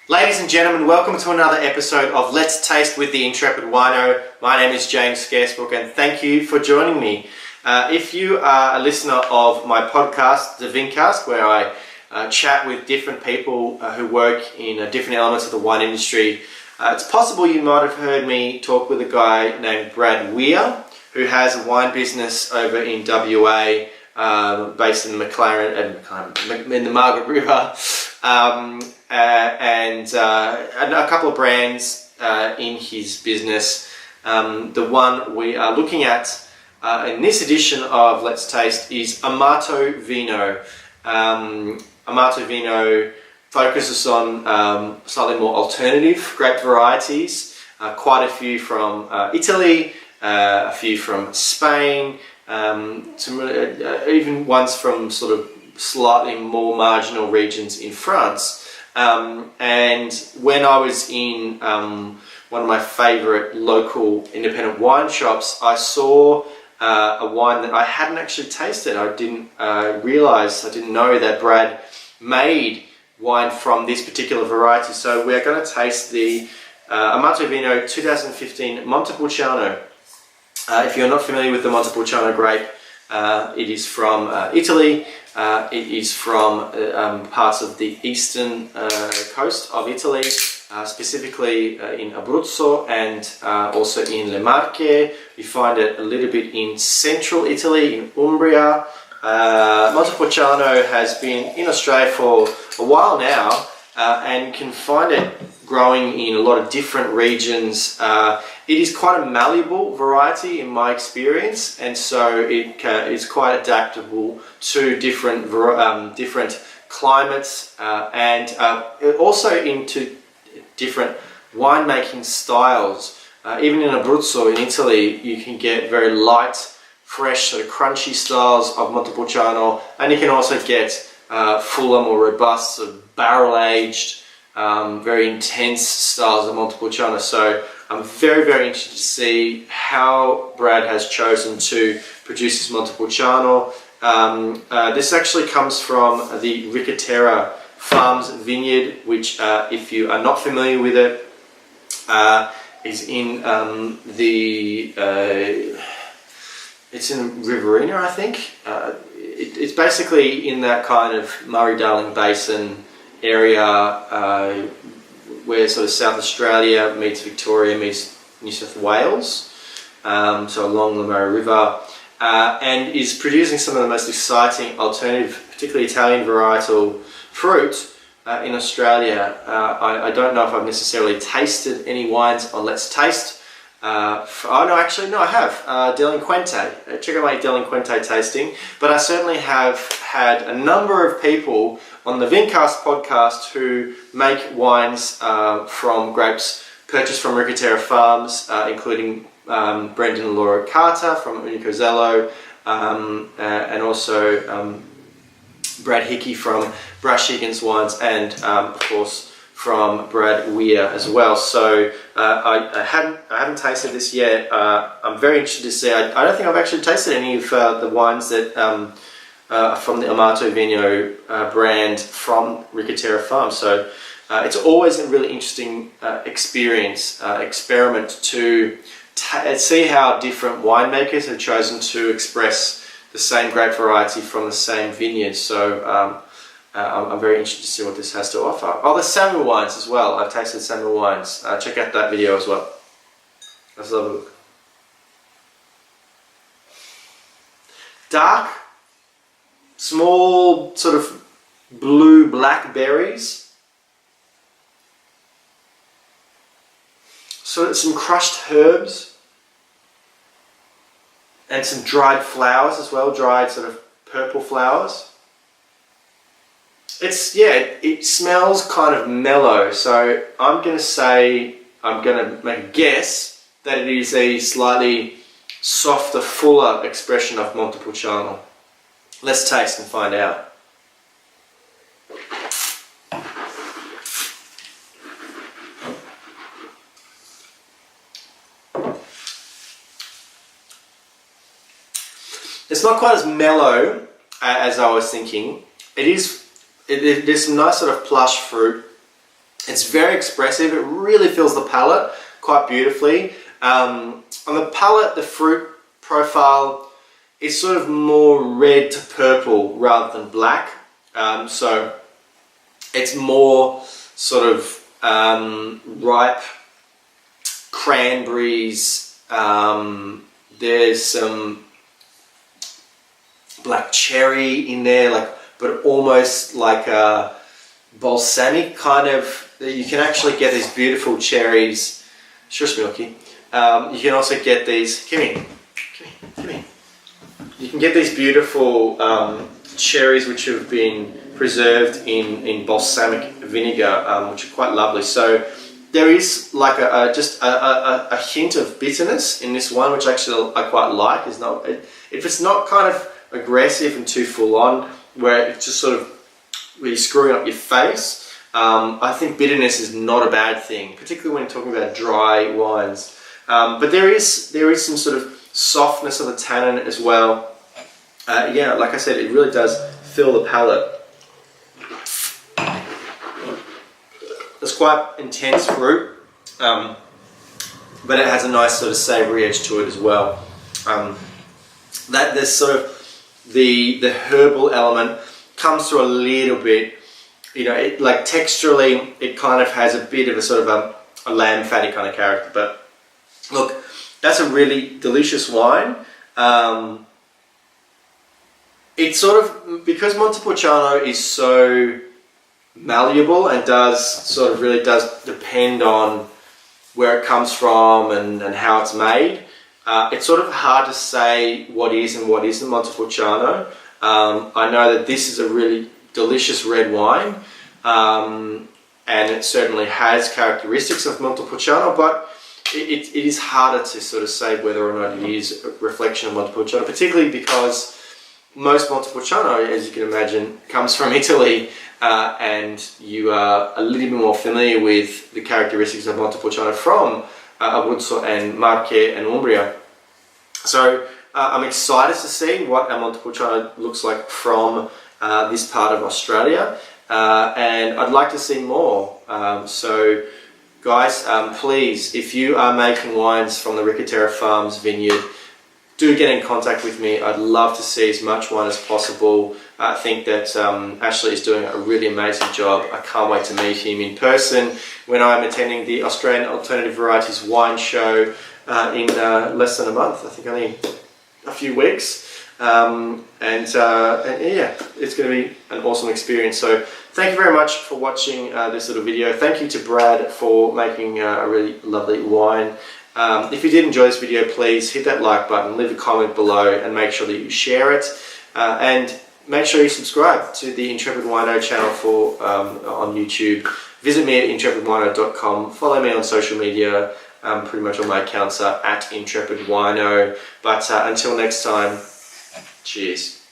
Ladies and gentlemen, welcome to another episode of Let's Taste with the Intrepid Wino. My name is James Scaresbrook and thank you for joining me. If you are a listener of my podcast, The Vincast, where I chat with different people who work in different elements of the wine industry, it's possible you might have heard me talk with a guy named Brad Weir, who has a wine business over in WA, based in McLaren, in the Margaret River, and a couple of brands in his business. The one we are looking at in this edition of Let's Taste is Amato Vino. Amato Vino focuses on slightly more alternative grape varieties, quite a few from Italy, a few from Spain, even ones from sort of slightly more marginal regions in France. And when I was in one of my favourite local independent wine shops, I saw a wine that I hadn't actually tasted. I didn't know that Brad made wine from this particular variety. So we're going to taste the Amato Vino 2015 Montepulciano. If you're not familiar with the Montepulciano grape, it is from Italy. It is from parts of the eastern coast of Italy, specifically in Abruzzo and also in Le Marche. You find it a little bit in central Italy, in Umbria. Montepulciano has been in Australia for a while now, and can find it growing in a lot of different regions. It is quite a malleable variety in my experience, and so it is quite adaptable to different climates and also into different winemaking styles. Even in Abruzzo in Italy, you can get very light, fresh, sort of crunchy styles of Montepulciano, and you can also get fuller, more robust, sort of barrel-aged, very intense styles of Montepulciano. So I'm very, very interested to see how Brad has chosen to produce this Montepulciano. This actually comes from the Ricatera Farms vineyard, which, if you are not familiar with it, is in it's in Riverina, I think. It's basically in that kind of Murray-Darling Basin area, where sort of South Australia meets Victoria meets New South Wales, so along the Murray River, and is producing some of the most exciting alternative, particularly Italian varietal fruit in Australia. I don't know if I've necessarily tasted any wines on Let's Taste. I have Delinquente. Check out my Delinquente tasting. But I certainly have had a number of people on the Vincast podcast who make wines from grapes purchased from Ricatera Farms, including Brendan and Laura Carter from Unicozello, and also Brad Hickey from Brush Higgins Wines, and of course from Brad Weir as well. So I haven't tasted this yet. I'm very interested to see. I don't think I've actually tasted any of the wines that from the Amato Vino brand from Ricatera Farm. So it's always a really interesting experiment to see how different winemakers have chosen to express the same grape variety from the same vineyard. So I'm very interested to see what this has to offer. Oh, there's Samuel wines as well. I've tasted Samuel wines. Check out that video as well. Let's have a look. Dark, small sort of blue-black berries. So some crushed herbs and some dried flowers as well, dried sort of purple flowers. It smells kind of mellow, so I'm going to make a guess that it is a slightly softer, fuller expression of Montepulciano. Let's taste and find out. It's not quite as mellow as I was thinking. There's some nice sort of plush fruit It's very expressive. It really fills the palate quite beautifully. On the palate, the fruit profile is sort of more red to purple rather than black. So it's more sort of ripe cranberries. There's some black cherry in there, but almost like a balsamic kind of. You can actually get these beautiful cherries. Shush, Milky. You can also get these. Come here. You can get these beautiful cherries which have been preserved in balsamic vinegar, which are quite lovely. So there is like just a hint of bitterness in this one, which actually I quite like. If it's not kind of aggressive and too full on, where it's just sort of really screwing up your face, I think bitterness is not a bad thing, particularly when talking about dry wines. But there is some sort of softness of the tannin as well. Yeah, like I said, it really does fill the palate. It's quite intense fruit, but it has a nice sort of savoury edge to it as well. That there's sort of the herbal element comes through a little bit. Like texturally, it kind of has a bit of a sort of a lamb fatty kind of character. But look, that's a really delicious wine. It's sort of, because Montepulciano is so malleable and really does depend on where it comes from and how it's made. It's sort of hard to say what is and what isn't Montepulciano. I know that this is a really delicious red wine, and it certainly has characteristics of Montepulciano, but it is harder to sort of say whether or not it is a reflection of Montepulciano, particularly because most Montepulciano, as you can imagine, comes from Italy, and you are a little bit more familiar with the characteristics of Montepulciano from Abruzzo and Marche and Umbria. So I'm excited to see what a Montepulciano looks like from this part of Australia, and I'd like to see more. So guys, please, if you are making wines from the Ricatera Farms vineyard, do get in contact with me. I'd love to see as much wine as possible. I think that Ashley is doing a really amazing job. I can't wait to meet him in person when I'm attending the Australian Alternative Varieties Wine Show in less than a month. I think only a few weeks. And yeah, it's going to be an awesome experience. So thank you very much for watching this little video. Thank you to Brad for making a really lovely wine. If you did enjoy this video, please hit that like button, leave a comment below, and make sure that you share it. And make sure you subscribe to the Intrepid Wino channel on YouTube. Visit me at intrepidwino.com. Follow me on social media. Pretty much all my accounts are at Intrepid Wino. But until next time, cheers.